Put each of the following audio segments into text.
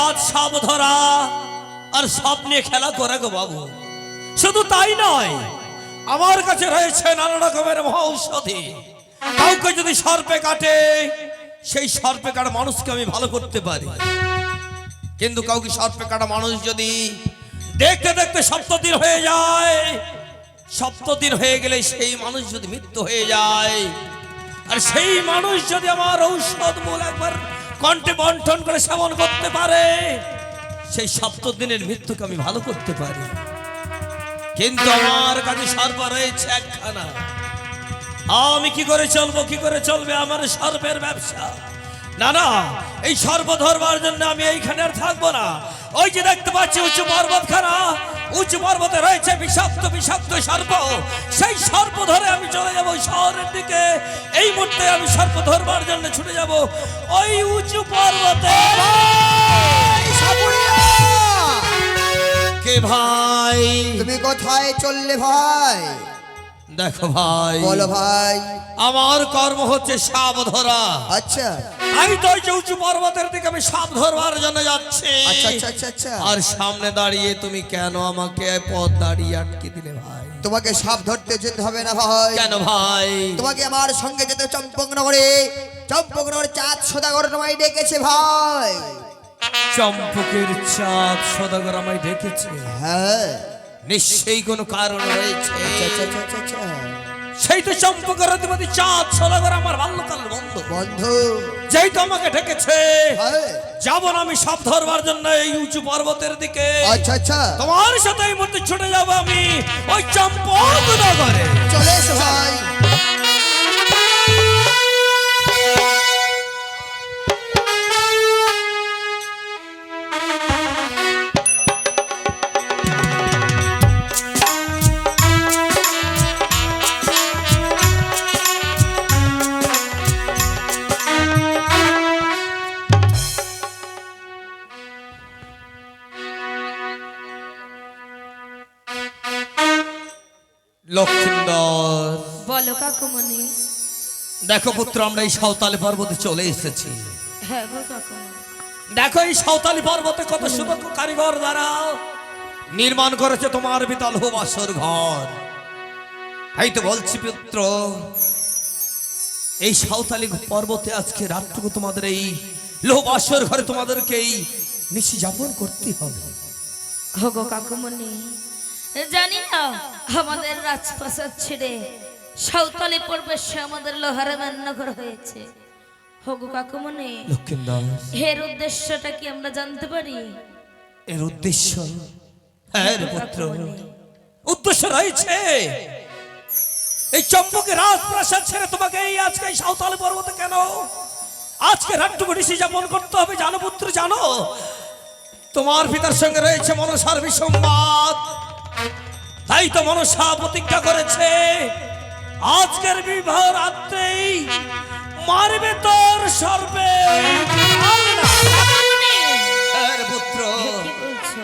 চাঁদ সাপ ধরা আর সাপ নিয়ে খেলা করে গো বাবু। শুধু তাই নয়, আমার কাছে রয়েছে নানা রকমের মহৌষধি। কাউকে যদি সর্পে কাটে, সেই সর্পে কাটা মানুষকে আমি ভালো করতে পারি। কিন্তু কাউকে সর্পে কাটা মানুষ যদি দেখতে দেখতে 7 দিন হয়ে যায়, 7 দিন হয়ে গেলে সেই মানুষ যদি মৃত্যু হয়ে যায়, আর সেই মানুষ যদি আমার ঔষধ মূল একবার কণ্ঠে বন্টন করে সেবন করতে পারে, সেই 7 দিনের মৃত্যুকে আমি ভালো করতে পারি। কিন্তু আমার কাছে সর্প রয়েছে একখানা। আমি কি করে চলবো, কি করে চলবে আমার সর্পের ব্যবসা? না না, এই সর্প ধরবার জন্য আমি এইখানে আর থাকবো না। ওই যে দেখতে পাচ্ছি উঁচু পর্বতখানা, উঁচু পর্বতে রয়েছে বিষাক্ত বিষাক্ত সর্প। সেই সর্প ধরে আমি চলে যাব শহরের দিকে। এই মুহূর্তে আমি সর্প ধরবার জন্য ছুটে যাব ওই উঁচু পর্বতে। কে ভাই? তুমি কোথায় চললে ভাই? দেখো ভাই, বলো ভাই। আমার কর্ম হচ্ছে সাপ ধরা। আচ্ছা আমি তো ওই যে উঁচু পর্বতের দিকে আমি সাপ ধরবার জন্য যাচ্ছি। আচ্ছা আচ্ছা আচ্ছা আচ্ছা। আর সামনে দাঁড়িয়ে তুমি কেন আমাকে পথ দাঁড়িয়ে আটকে দিলে ভাই? তোমাকে সাপ ধরতে যেতে হবে না ভাই। কেন ভাই? তোমাকে আমার সঙ্গে যেতে চম্পকনগরে। চম্পকনগরে চাঁদ সদাগর তোমায় ডেকেছে ভাই। চম্পকের চাঁদ সদাগর আমায় ডেকেছে? হ্যাঁ, নিশ্চয়ই কোনো কারণ রয়েছে। আচ্ছা আচ্ছা আচ্ছা আচ্ছা। সেই তো চম্পকের অধিপতি চাঁদ সদাগর আমার বাল্যকাল বন্ধু। বন্ধু যেই তো আমাকে ডেকেছে, হ্যাঁ। যাব না আমি সাপ ধরবার জন্য এই উঁচু পর্বতের দিকে। আচ্ছা আচ্ছা, তোমার সাথে এই মুহূর্তে ছুটে যাবো আমি ওই চম্পক নগরে। চলে এসো ভাই। লক্ষিন্দর, বলো কাকুমণি। দেখো পুত্র, আমরা এই সাঁওতালি পর্বতে চলে এসেছি। হ্যাঁ গো কাকুমণি। দেখো এই সাঁওতালি পর্বতে কত সুদক্ষ কারিগর দ্বারা নির্মাণ করেছে তোমার বিতাল বাসর ঘর। তাই তো বলছি পুত্র, এই সাঁওতালি পর্বতে আজকে রাতটুকু তোমাদের এই লোহবাসর ঘরে তোমাদেরকে এই নিশি যাপন করতে হবে। হগো কাকুমণি, জানি না আমাদের রাজপ্রাসাদ ছেড়ে সাঁওতালি পর্বতে আমাদের লোহার রান্নাঘর হয়েছে। হগো কাকুমণি, লক্ষিন্দর, এর উদ্দেশ্যটা কি আমরা জানতে পারি? এর উদ্দেশ্য? হ্যাঁ রে পুত্র, কাকুমণি। উদ্দেশ্য রয়েছে। এই চম্পকের রাজপ্রাসাদ ছেড়ে তোমাকে এই আজকে এই সাঁওতালি পর্বতে কেন আজকে রাতটুকু নিশি যাপন করতে হবে জানো পুত্র? জানো তোমার পিতার সঙ্গে রয়েছে মনসার বিসংবাদ। তাই তো মনসা প্রতিজ্ঞা করেছে আজকের বিবাহ রাত্রেই মারবে তোর সর্বে। পুত্র, কি বলছো?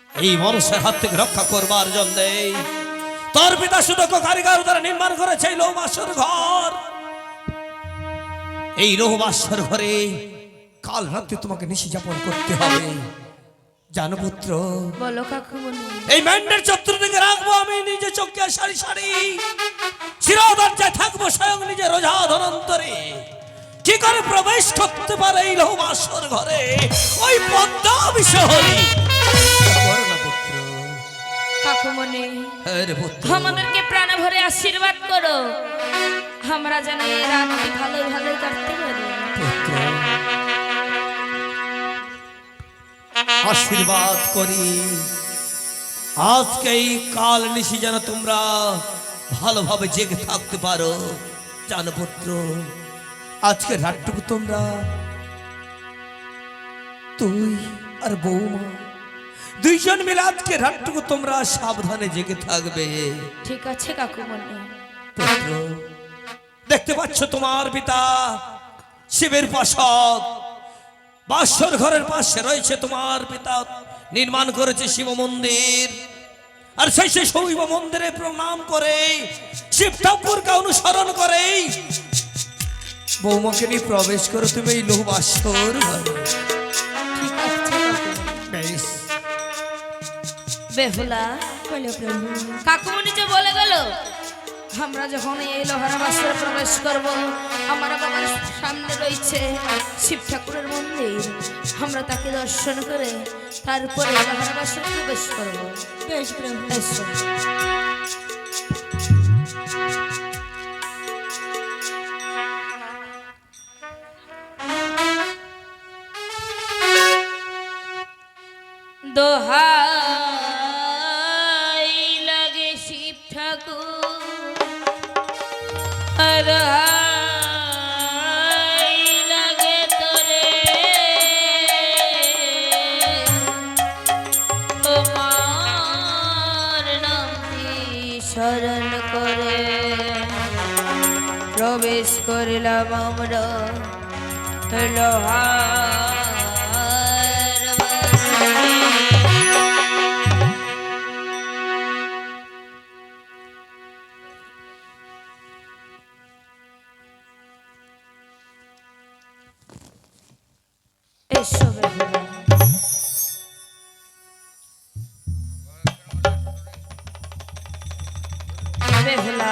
এই মনসার হাত থেকে রক্ষা করবার জন্য তোর পিতা সুদক্ষ কারিগর দ্বারা নির্মাণ করেছে এই লোহবাসর ঘর। এই লোহবাসর ঘরে কাল রাতে তোমাকে নিশি যাপন করতে হবে জানো পুত্র? বলো কাকুমণি। এই ম্যান্ডের চতুর্দিকে রাখবো আমি নিজে চোখে সারি সারি, চিরদরজায় থাকবো স্বয়ং নিজে রোজা ধনন্তরে। কি করে প্রবেশ করতে পারে এই লোহবাসর ঘরে ওই পদ্মা বিশহরী? পুত্র, কাকুমণি, হ্যাঁ রে পুত্র, আমাদেরকে প্রাণ ভরে আশীর্বাদ করো, আমরা যেন এই রাতটি ভালো ভালো কাটতে পারি। পুত্র, আশীর্বাদ করি আজকে এই কাল নিশি যেন তোমরা ভালোভাবে জেগে থাকতে পারো জানো পুত্র। আজকে রাতটুকু তোমরা তুই আর বৌমা দুইজন মিলে আজকে রাতটুকু তোমরা সাবধানে জেগে থাকবে। ঠিক আছে কাকুমণি। পুত্র, দেখতে পাচ্ছ তোমার পিতা শিবের পাশক বাসর ঘরের পাশে রয়েছে তোমার পিতা নির্মাণ করেছে শিব মন্দির। আর সেই শৈব মন্দিরে প্রণাম করে শিব ঠাকুরকে অনুসরণ করে বৌমাকে নিয়ে প্রবেশ করো তুমি এই লোহবাসর ঘরে। ঠিক আছে কাকুমণি। বেশ। বেহুলা বলো প্রভু। কাকুমণি যে বলে গেল আমরা যখন এই লোহার বাসরে প্রবেশ করব, আমার বাবার সামনে রয়েছে শিব ঠাকুরের মন্দির, আমরা তাকে দর্শন করে তারপরে লোহার বাসরে প্রবেশ করব। বেশ প্রভু। এসো। দোহাই লাগে শিব ঠাকুর, দোহাই লাগে তোরে, তোমার নাম শরণ করে প্রবেশ করিলাম আমরা লোহার বাসরে। এসো বেহুলা। বেহুলা,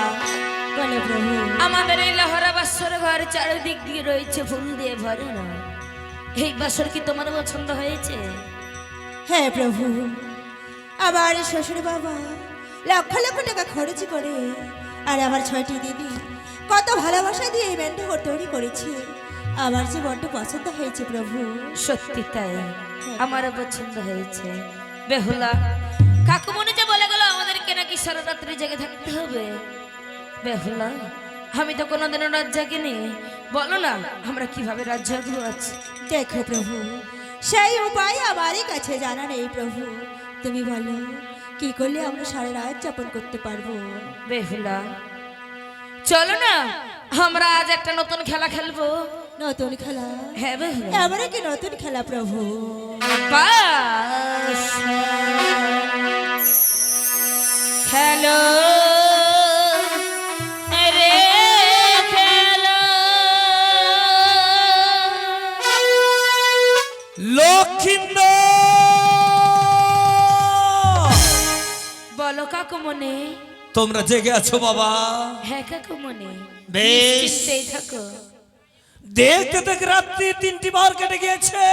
বলো প্রভু। আমাদের এই লহরা বাসর ঘর চারিদিক দিয়ে রয়েছে ফুল দিয়ে ভরে না, এই বাসর কি তোমার পছন্দ হয়েছে? হ্যাঁ প্রভু, আমার শ্বশুর বাবা লক্ষ লক্ষ টাকা খরচ করে আর আমার 6টি দিদি কত ভালোবাসা দিয়ে এই ব্যান্ডঘর তৈরি করেছে, আমার যে বড্ড পছন্দ হয়েছে প্রভু। সত্যি তাই, আমারও পছন্দ হয়েছে। বেহুলা, কাকুমণি যে বলে গেল আমাদেরকে নাকি সারা রাত্রি জেগে থাকতে হবে। বেহুলা, আমি তো কোনোদিনও রাত জাগিনি, বলো না আমরা কিভাবে রাত জাগবো আজ? দেখো প্রভু, সেই উপায় আমারই কাছে জানা নেই প্রভু, তুমি বলো কি করলে আমরা সারা রাত যাপন করতে পারবো? বেহুলা, চলো না আমরা আজ একটা নতুন খেলা খেলবো। নতুন খেলা? হ্যাঁ বেহুলা। এমন কি নতুন খেলা প্রভু? বাসা খেলো রে খেলো, লক্ষিন্দর, বলো কাকুমণি। তোমরা জেগে আছো বাবা? হ্যাঁ কাকুমণি, বেশ। নিশ্চিন্তেই থাকো। দেখতে দেখতে রাত্রি 3টি পাহাড় কেটে গিয়েছে,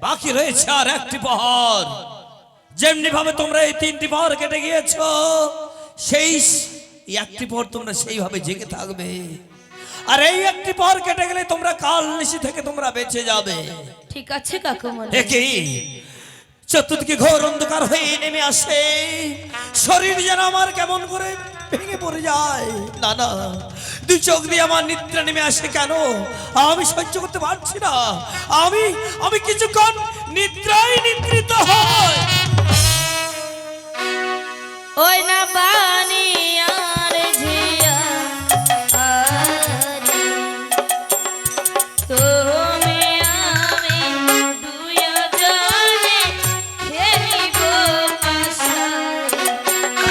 বাকি রয়েছে আর 1টি পাহাড়। যেমনি ভাবে তোমরা এই 3টি পাহাড় কেটে গিয়েছো, সেই 1টি পাহাড় তোমরা সেইভাবে জেগে থাকবে। আর এই 1টি পাহাড় কেটে গেলে তোমরা কাল নিশি থেকে তোমরা বেঁচে যাবে। ঠিক আছে কাকুমণি। একই চতুর্দিকে ঘোর অন্ধকার হয়ে নেমে আসে, শরীর যেন আমার কেমন করে ভেঙে পড়ে যায়। না না, 2 চোখ দিয়ে আমার নিদ্রা নেমে আসে কেন আমি সহ্য করতে পারছি না। আমি কিছুক্ষণ নিদ্রায় নিদ্রিত হই। ওই না বানি আর ঝিয়া আরে, তুমি আমি দুজনে খেলিব আশা,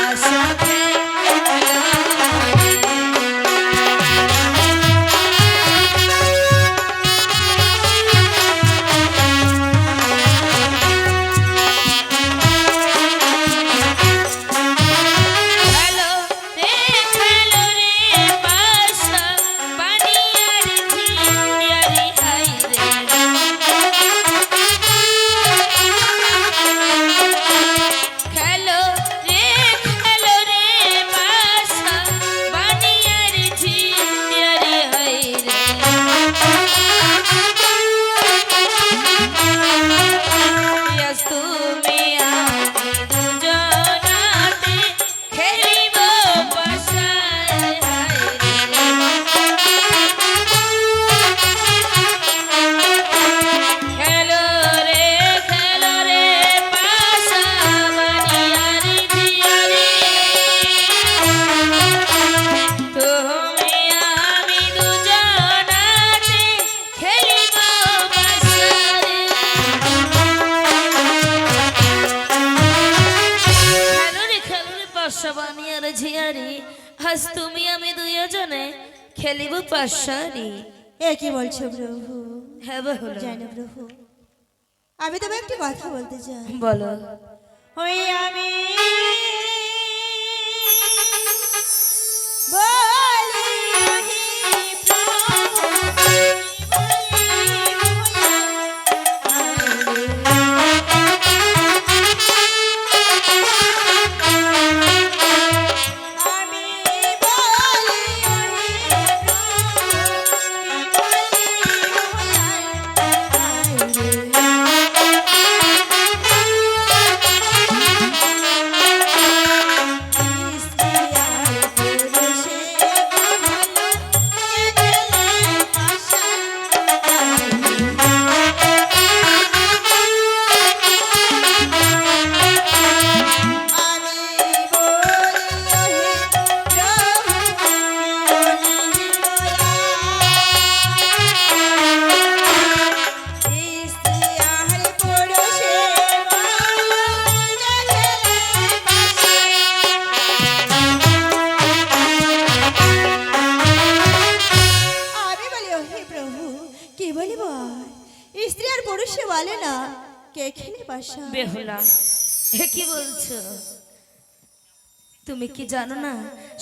আশা খেলো রে খেলো রে বাসা বানিয়ার ঝিয়ারি হাই রে, খেলো রে বাসা বানিয়ার ঝিয়ারি হাই রে, আজ তুমি আমি দুজনাতে খেলিব বাসায় হায় রে। খেলো রে বাসা বানিয়ার ঝিয়ারি, তুমি আমি দুজনাতে খেলিব বাসায়। খেলো রে পাশা বানিয়ার ঝিয়ারি, আজ তুমি আমি দুজনে খেলিব পাশারি। এ কি বলছো প্রভু? হ্যাঁ বেহুলা, জানো প্রভু, আমি তোমায় একটি কথা বলতে চাই। বলো। ওই আমি বলি স্ত্রী আর পুরুষে বলে না কে খেলে বাসা। বেহুলা, এ কি বলছো? তুমি কি জানো না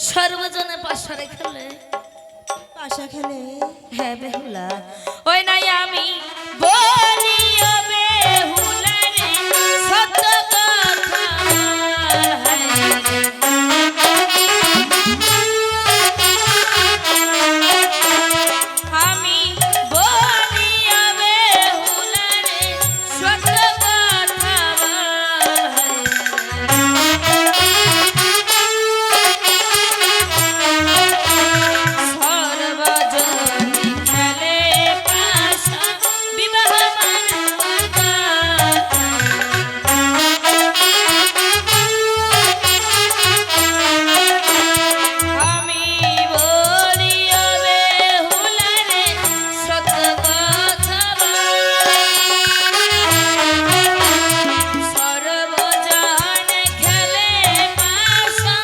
সর্বজনে পাশারে খেলে? বাসা খেলে? হ্যাঁ বেহুলা, ওই নাই আমি বলি ও বেহুলা রে সত্য কথা, আমি বলি ও বেহুলা রে সত্য কথা সর্বজনে খেলে পাশা বিবাহ আমি বলি ও বেহুলা রে সত্য কথা সর্বজনে খেলে পাশা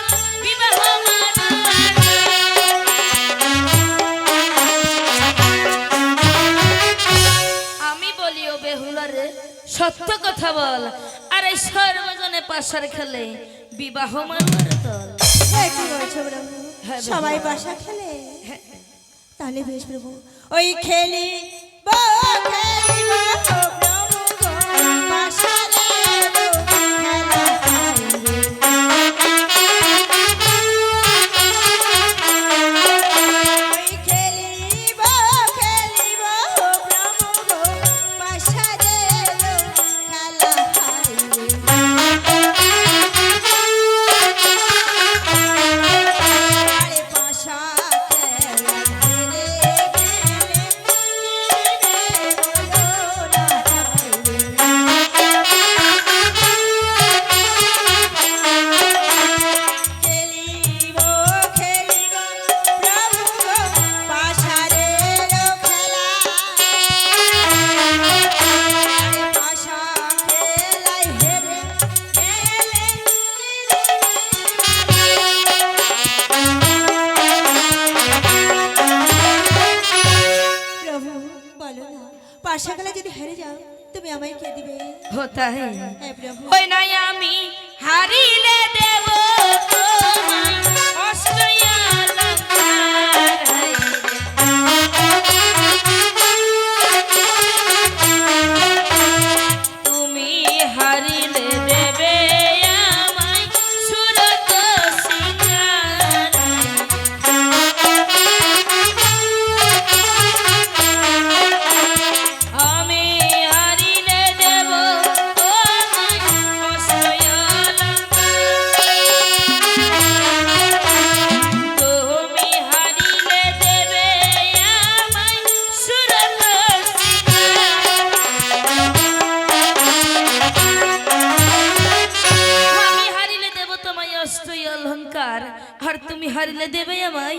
বিবাহ আমি বলি ও বেহুলা রে সত্য কথা বল, আর এই সর্বজনে পাশার খেলে বিবাহ মানার দল। এ কি বলছো প্রভু? হ্যাঁ, সবাই বাসা খেলে? তাহলে বেশ প্রভু, ওই খেলি বো খেলিব প্রভু গো, বাসা রে গো খেলা খাইবে। ওই খেলিব খেলিব প্রভু গো, বাসা রে গো খেলা খাইবে। আরে পাশা খেলা খেলে গেলে খেলিব খেলিব প্রভু গো, পাশারে গো খেলা। আরে পাশা খেলাই হেরে গেলে প্রভু বলো না, পাশা খেলা যদি হেরে যাও তুমি আমায় কে দিবে? হতাই হ্যাঁ প্রভু। ওই নাই আমি হারিলে দেব তোমায় অষ্টয়ালঙ্কার। তুমি হারিলে দেবে আমায় সুরত সিঙ্গার। আমি হারিলে দেব তোমায় অষ্টয়ালঙ্কার। তুমি হারিলে দেবে আমায় সুরত আমি হারিলে দেব তোমায় অষ্টই অলঙ্কার, আর তুমি হারিলে দেবে আমায়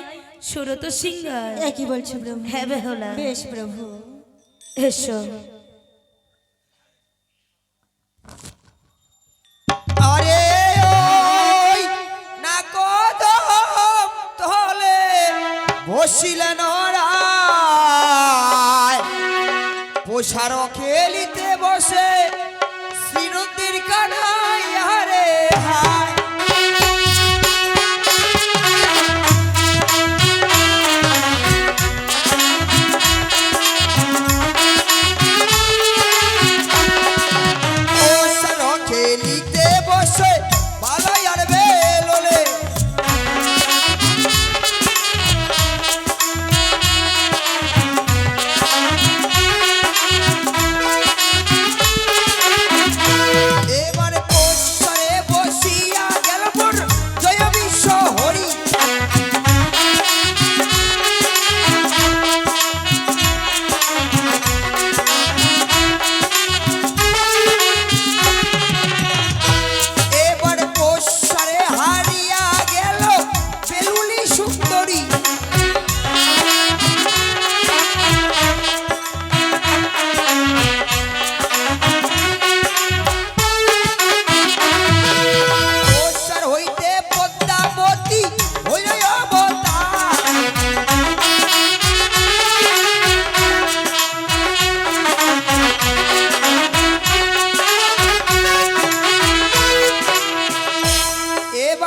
সুরত সিঙ্গার। এ কি বলছো প্রভু? হ্যাঁ বেহুলা, বেশ প্রভু। এসো। আরে ওই না কদম তলে বসিলেন রাম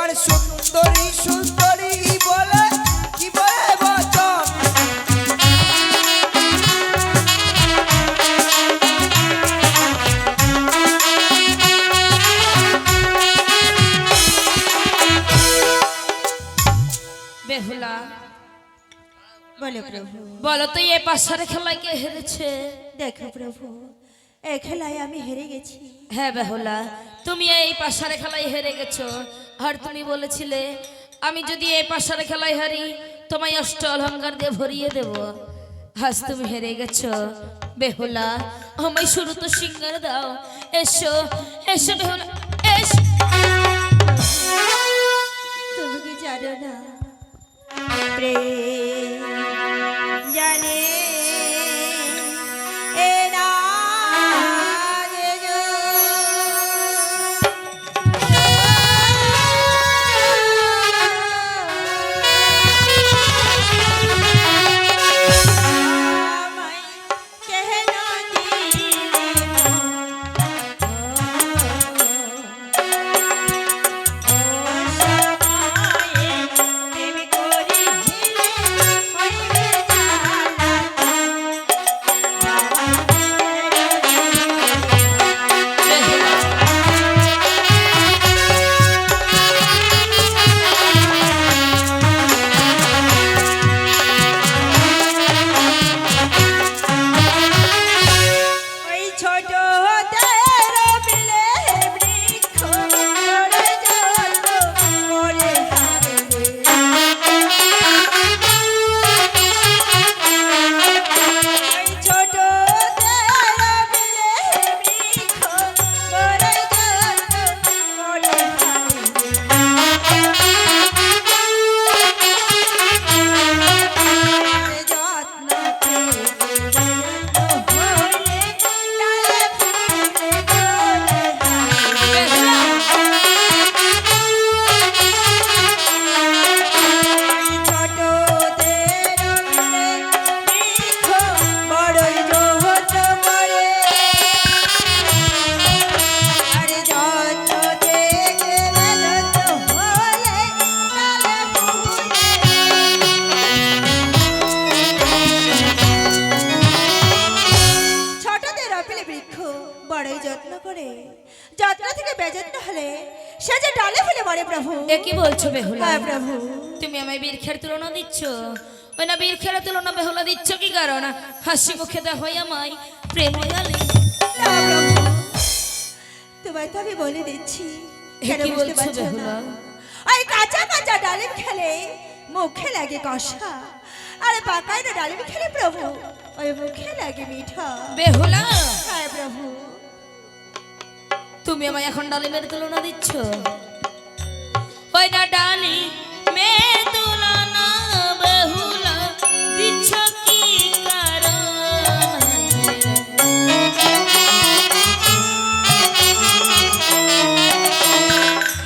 তোমার সুন্দরী সুন্দরী বলে কি বলে বচন বেহুলা বলো প্রভু। বলো তো এই পাশারে খেলায় কে হেরেছে? দেখো প্রভু, এই খেলায় আমি হেরে গেছি। হ্যাঁ বেহুলা, তুমি এই পাশারে খেলায় হেরে গেছো। আর তুমি বলেছিলে আমি যদি এই পাশারে খেলায় হারি তোমায় অষ্ট অলঙ্কার দিয়ে ভরিয়ে দেব। আজ তুমি হেরে গেছো। বেহুলা, আমায় শুরু তো সিঙ্গার দাও। এসো এসো বেহুলা, এসো। তুমি কি জানো না প্রেম জানে এ না বড়ই যত্ন করে, যত্ন থেকে বেযত্ন হলে সে যে ডালে ফেলে মরে প্রভু। এ কি বলছো বেহুলা? হ্যাঁ প্রভু। তুমি আমায় বীরখের তুলনা দিচ্ছ? ওই না বীরখের তুলনা বেহুলা দিচ্ছ কি কারণ? হাসি মুখে দেখো আমায় প্রেম হইয়ালে। না প্রভু, তোমায় তো আমি বলে দিচ্ছি। এ কেন কি বুঝতে বলছো পারছো না? বেহুলা? ওই কাঁচা কাঁচা ডালিম খেলে মুখে লাগে কষা, আরে পাকায় না ডালিম খেলে প্রভু ওই মুখে লাগে মিঠা। বেহুলা, হ্যাঁ প্রভু। তুমি আমায় এখন ডালিমের তুলনা দিচ্ছ? ওই না ডালি মের তুলনা বেহুলা দিচ্ছ কি কারণ?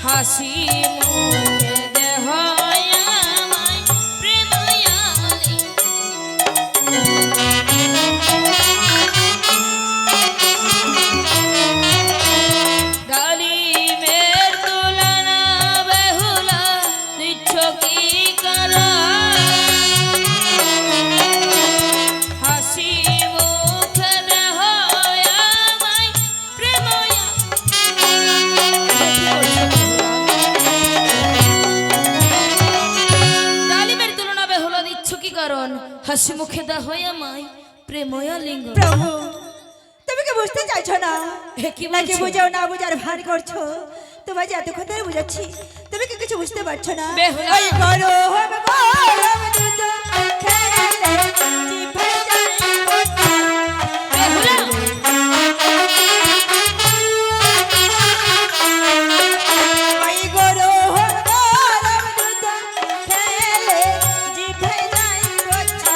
হাসি মুখে দেহ আমায় প্রেমায়ালি। ডালিমের তুলনা বেহুলা দিচ্ছ কি কারণ? হাসি মুখে দেহ আমায় প্রেমায়া। ডালিমের তুলনা বেহুলা দিচ্ছ কি কারণ? হাসি মুখে দেহ আমায় প্রেময়া লিঙ্গ। প্রভু, তুমি কি বুঝতে চাইছো না? এ কি নাকি বলছো? বুঝাও না বুঝার ভান করছো? তোমায় যে এতক্ষণ ধরে বুঝাচ্ছি, তুমি কি কিছু বুঝতে পারছো না? বেহুলা। ওই করো হবে গরম দুধ খেলে জিভে যায় কোথা। বেহুলা, ওই গরম গরম দুধ খেলে জিভে যায় কোথা।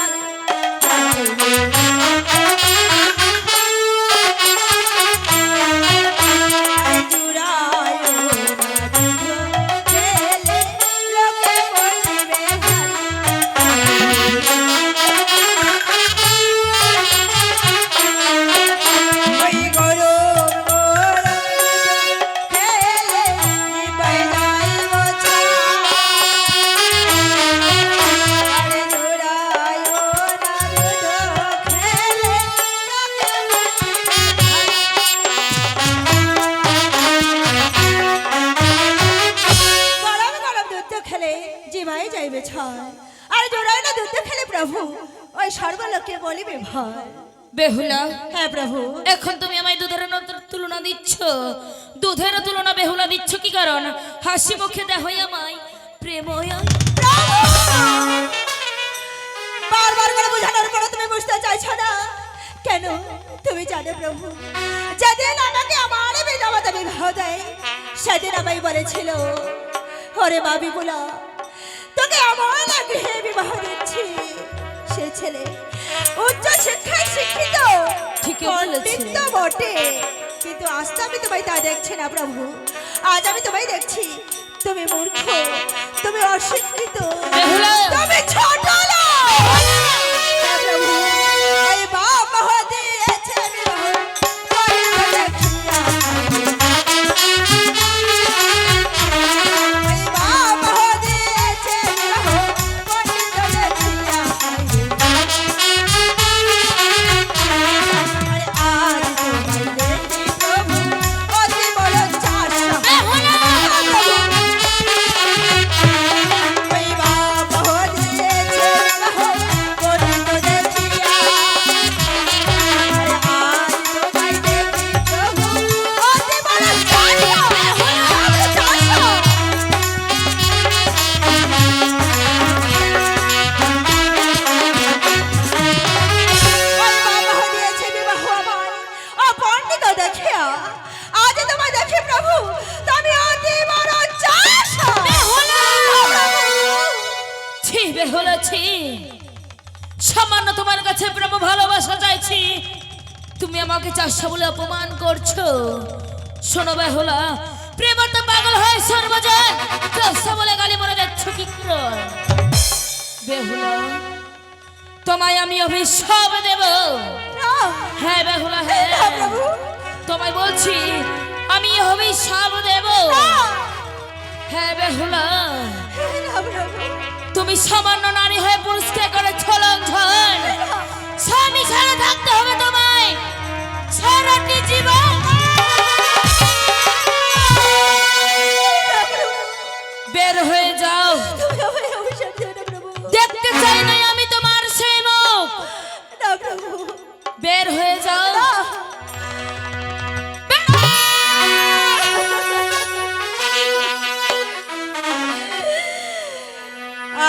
আর জুড়ায় না দুধ খেলে লোকে বলবে ভালো। জোড়াই যাইবে ছয়, আর জোড়াই না দুধ খেলে প্রভু ওই সর্বলোকে বলিবে ভয়। বেহুলা, হ্যাঁ প্রভু। এখন তুমি আমায় দুধের তুলনা দিচ্ছ? দুধের তুলনা বেহুলা দিচ্ছ কি কারণ? হাসি মুখে দেখো আমায় প্রেময়। বারবার করে বোঝানোর পরে তুমি বুঝতে চাইছো না কেন? তুমি জানো প্রভু, যেদিন আমাকে আমার পিতামাতা বিবাহ দেয় সেদিন আমায় বলেছিল, ওরে মা বিপুলা, তোকে আমার গৃহে বিবাহ দিচ্ছি। সে ছেলে উচ্চ শিক্ষায় শিক্ষিত, ঠিকই বলেছে। পণ্ডিত বটে, কিন্তু আজ তো আমি তোমায় তা দেখছি না প্রভু। আজ আমি তোমায় দেখছি তুমি মূর্খ, তুমি অশিক্ষিত, বেহুলা। তুমি ছোট লোক। হ্যাঁ প্রভু, এই বাপ মা দিয়েছে বিবাহ, করিব দেখিয়া। এই বাপ মা দিয়েছে বিবাহ, করিব দেখিয়া। আরে আজ তোমায় দেখি প্রভু, অতি বড় চাষা। ওই বাপ মা দিয়েছে বিবাহ, করিব দেখিয়া। আরে আজ তোমায় দেখি প্রভু, অতি বড় চাষা। চাষা। ওই বাবা দিয়েছে বিবাহ আমায় অপণ্ডিত দেখিয়া। আজ তোমায় দেখি প্রভু, তুমি অতি বড় চাষা। ছি বেহুলা, ছি। সামান্য তোমার কাছে প্রেম ভালোবাসা চাইছি, তুমি আমাকে চাষা বলে অপমান করছো। শোনো বেহুলা, প্রেম তো পাগল হয় সর্বজয়, চাষা বলে গালি মরে যাচ্ছ কি করে? বেহুলা, তোমায় আমি অভিশাপ দেব। হ্যাঁ বেহুলা, হ্যাঁ, প্রভু তোমায় বলছি আমি অভিশাপ দেব। হ্যাঁ বেহুলা, তুমি সামান্য নারী হয়ে পুরুষকে করে লঙ্ঘন। স্বামী ছাড়া থাকতে হবে তোমায় সারাটি জীবন। বের হয়ে যাও, তুমি আমায় অভিশাপ দিও না প্রভু। দেখতে চাই না আমি তোমার সেই মুখ। না প্রভু। বের হয়ে যাও।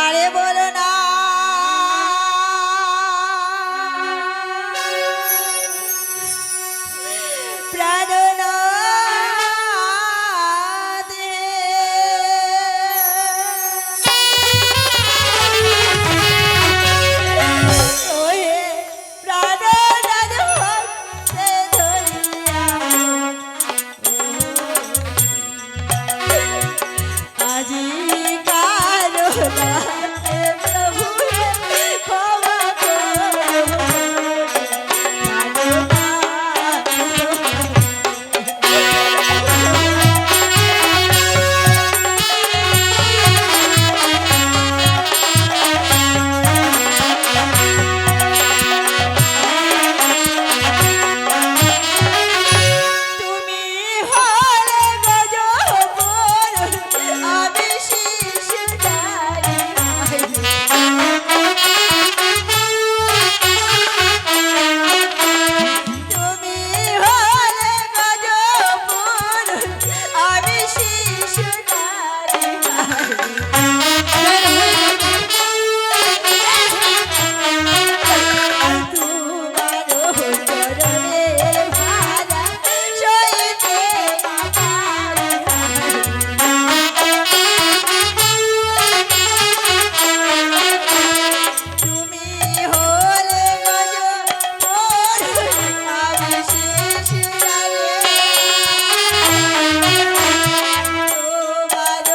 আরে বলো না প্রাণনাথ ওহে প্রাণনাথ ভক্তে ধরিয়া আজি কারণা প্রভু ক্ষমা করো। তুমি হলে গজবর, আমি শিশু নারী। তুমি হলে গজবর, আমি শিশু নারী। তোমার চরণের ভালা সইতে না পারি। তুমি হলে গজবর, আমি শিশু নারী। তোমার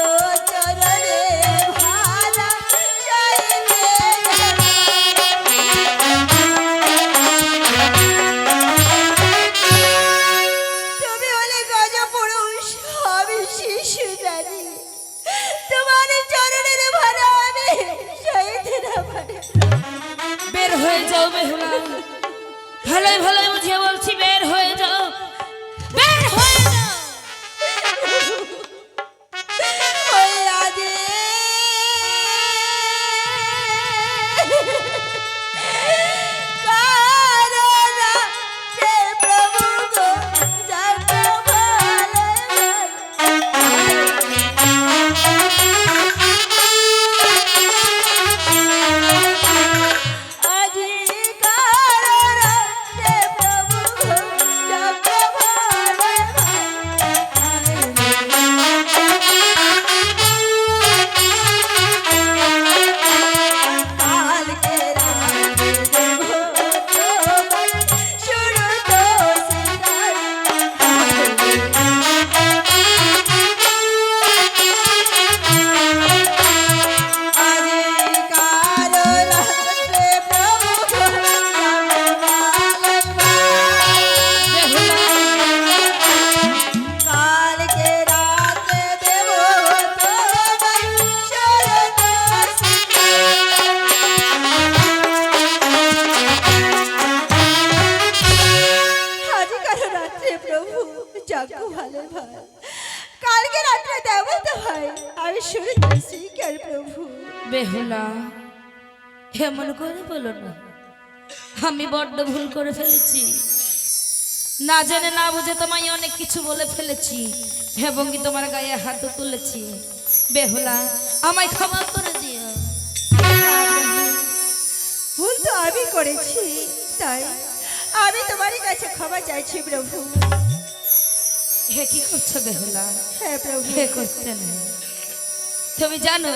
চরণের ভালা সইতে না তুমি হলে গজ পুরুষ, আমি শিশু নারী। তোমার চরণের ভাড়া আমি সইতে না পারি। বের হয়ে যাও বেহুলা, ভালোই ভালোই বুঝিয়ে বলছি, বের হয়ে যাও, বের হয়ে যাও। ওই আজি তো হয় আমি শুরু করেছি কেন প্রভু? বেহুলা, এমন করে বলো না। আমি বড্ড ভুল করে ফেলেছি, না জেনে না বুঝে তোমায় অনেক কিছু বলে ফেলেছি এবং কি তোমার গায়ে হাত তুলেছি। বেহুলা, আমায় ক্ষমা করে দিও। ভুল তো আমি করেছি, তাই আমি তোমার কাছে ক্ষমা চাইছি প্রভু। হে কি করছো বেহুলা? হ্যাঁ প্রভু। হে করতে না। তুমি জানো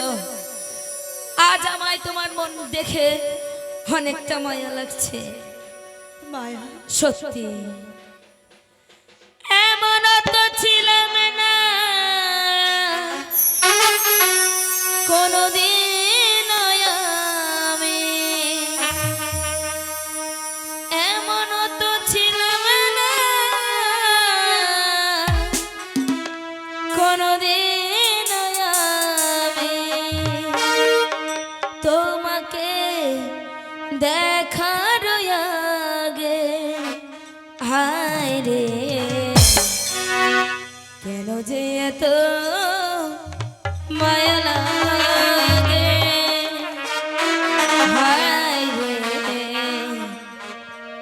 আজ আমায় তোমার মন দেখে অনেকটা মায়া লাগছে। মায়া? সত্যি, এমন তো ছিলাম না কোনদিন আমি, এমন তো ছিলাম না কোনদিন আমি, তোমাকে দেখার আগে হায় রে কেন যে এত মায়া লাগে, হায় রে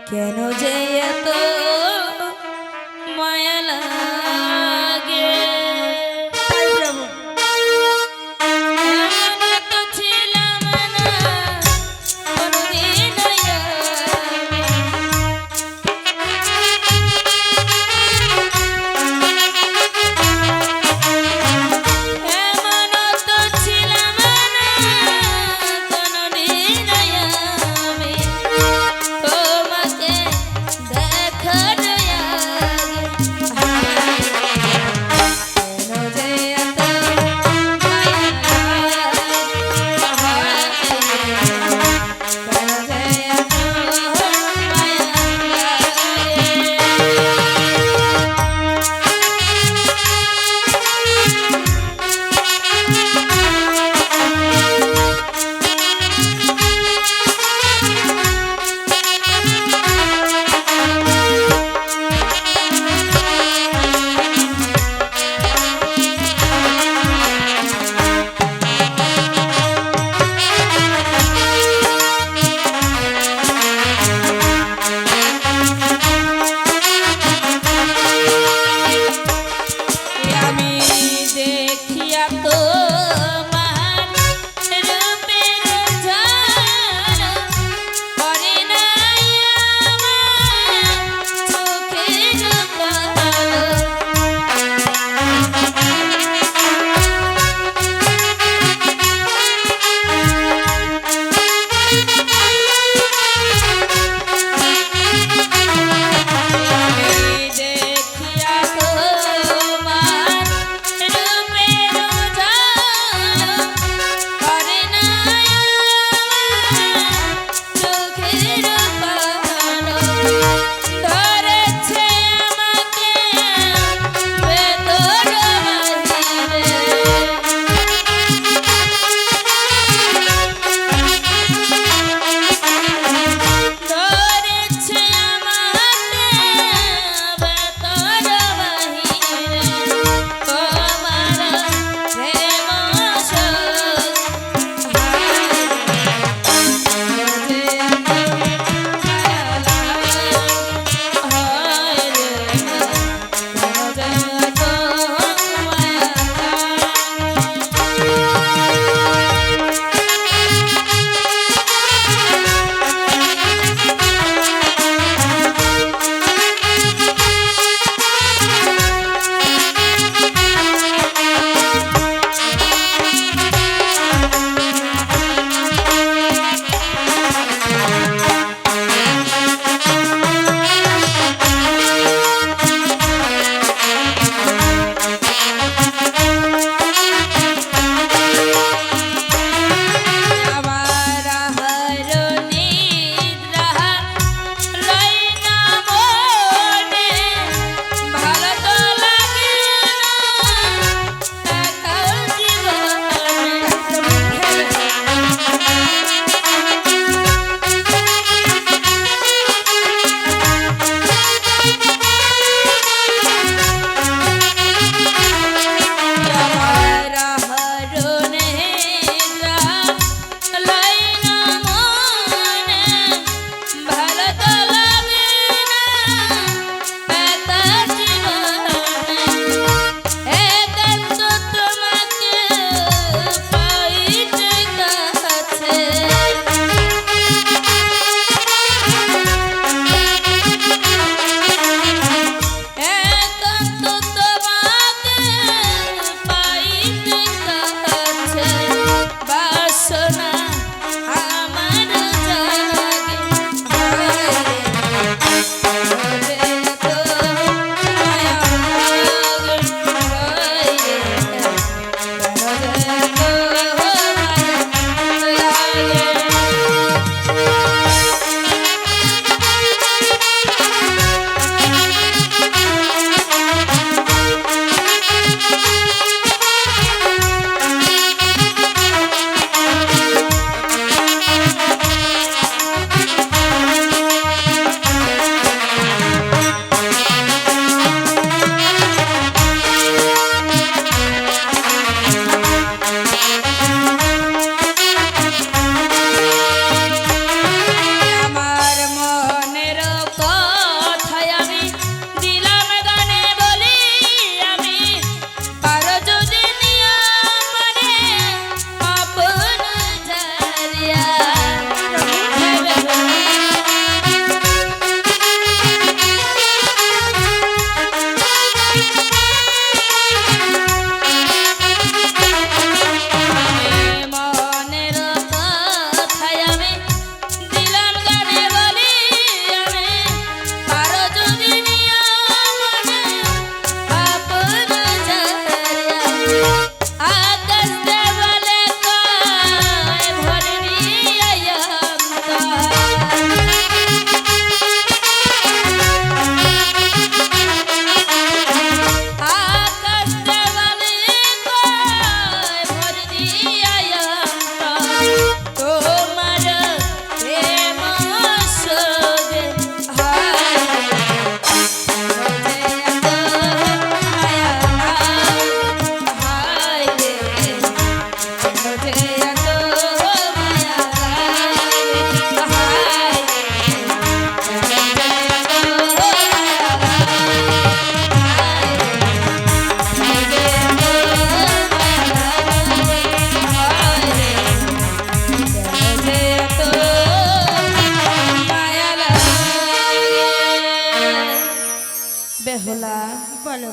কেন যে এত মায়া লাগে। তাই প্রভু। এমন তো ছিলাম না কোনদিন আমি, এমন তো ছিলাম না কোনদিন আমি, তোমাকে দেখার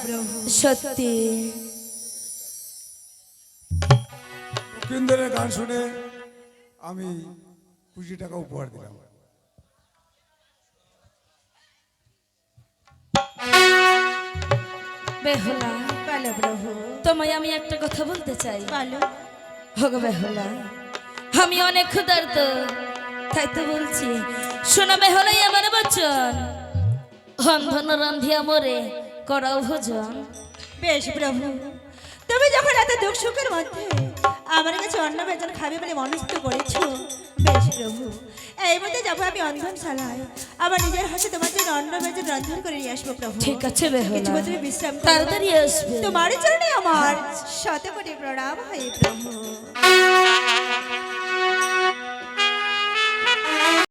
প্রভু। সত্যি মুকিন্দ্রের গান শুনে আমি 20 টাকা উপহার দিলাম। বেহুলা, বলো প্রভু, তোমায় আমি একটা কথা বলতে চাই। বলো। হোক বেহুলা, আমি অনেক ক্ষুধার্ত, তাই তো বলছি। শোনা বেহুলাই আমার বচন, অন্ধন রান্ধিয়া মরে করাও ভোজন। বেশ প্রভু, তুমি যখন এত দুঃখ সুখের মধ্যে আমার কাছে অন্ন ব্যঞ্জন খাবে বলে মনস্থ করেছো, বেশ প্রভু, এই মধ্যে যাবো আমি অন্ধনশালায়, আবার নিজের হাতে তোমার জন্য অন্ন ব্যঞ্জন রন্ধন করে নিয়ে আসবো প্রভু। ঠিক আছে বেহুলা, কিছুক্ষণ তুমি বিশ্রাম করো। তাড়াতাড়ি আসবে। তোমার চরণে আমার শতকোটি প্রণাম হয় প্রভু।